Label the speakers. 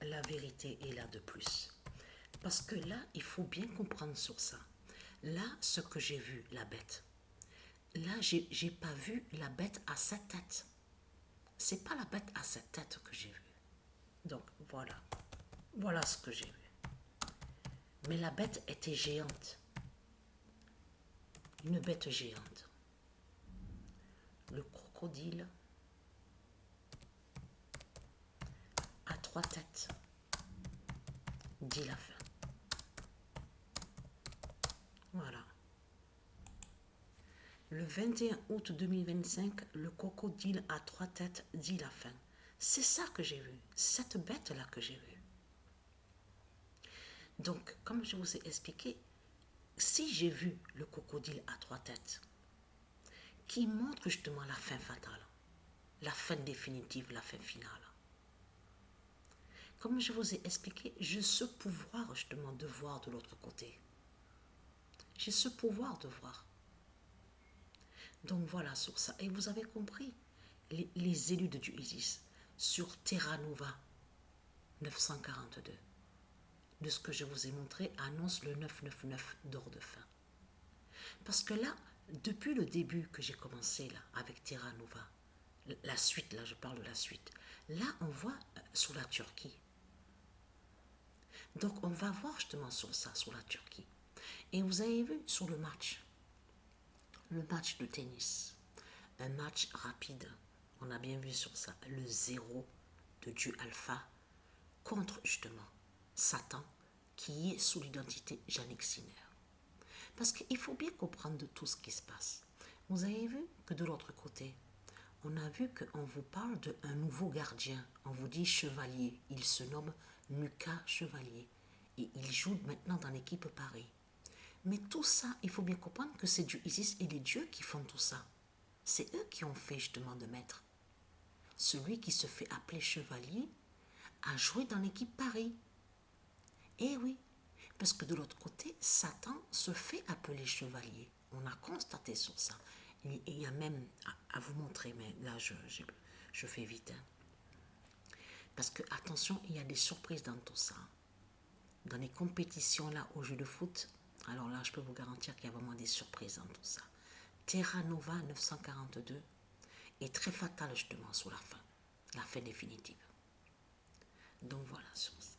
Speaker 1: la vérité est là de plus. Parce que là, il faut bien comprendre sur ça. Là, ce que j'ai vu, la bête. Là, j'ai pas vu la bête à 7 têtes. C'est pas la bête à 7 têtes que j'ai vue. Donc, voilà. Voilà ce que j'ai vu. Mais la bête était géante. Une bête géante. Le crocodile à 3 têtes, dit la fin. Voilà. Le 21 août 2025, le crocodile à 3 têtes dit la fin. C'est ça que j'ai vu, cette bête-là que j'ai vue. Donc, comme je vous ai expliqué, si j'ai vu le crocodile à 3 têtes, qui montre justement la fin fatale, la fin définitive, la fin finale. Comme je vous ai expliqué, j'ai ce pouvoir justement de voir de l'autre côté. J'ai ce pouvoir de voir. Donc voilà sur ça. Et vous avez compris, les élus de Dieu Isis sur Terra Nova 942, de ce que je vous ai montré, annonce le 999 d'or de fin. Parce que là, depuis le début que j'ai commencé là, avec Terra Nova, la suite, là je parle de la suite, là on voit sur la Turquie. Donc on va voir justement sur ça, sur la Turquie. Et vous avez vu sur le match de tennis, un match rapide, on a bien vu sur ça, le 0 de Dieu Alpha contre justement Satan qui est sous l'identité Jannik Sinner. Parce qu'il faut bien comprendre de tout ce qui se passe. Vous avez vu que de l'autre côté, on a vu qu'on vous parle d'un nouveau gardien. On vous dit chevalier. Il se nomme Lucas Chevalier. Et il joue maintenant dans l'équipe Paris. Mais tout ça, il faut bien comprendre que c'est Dieu Isis et les dieux qui font tout ça. C'est eux qui ont fait justement de mettre celui qui se fait appeler chevalier à jouer dans l'équipe Paris. Eh oui, parce que de l'autre côté, Satan se fait appeler chevalier. On a constaté sur ça. Il y a même à vous montrer, mais là je fais vite. Parce que attention, il y a des surprises dans tout ça. Dans les compétitions là au jeu de foot, alors là je peux vous garantir qu'il y a vraiment des surprises dans tout ça. Terra Nova 942 est très fatale justement sur la fin définitive. Donc voilà sur ça.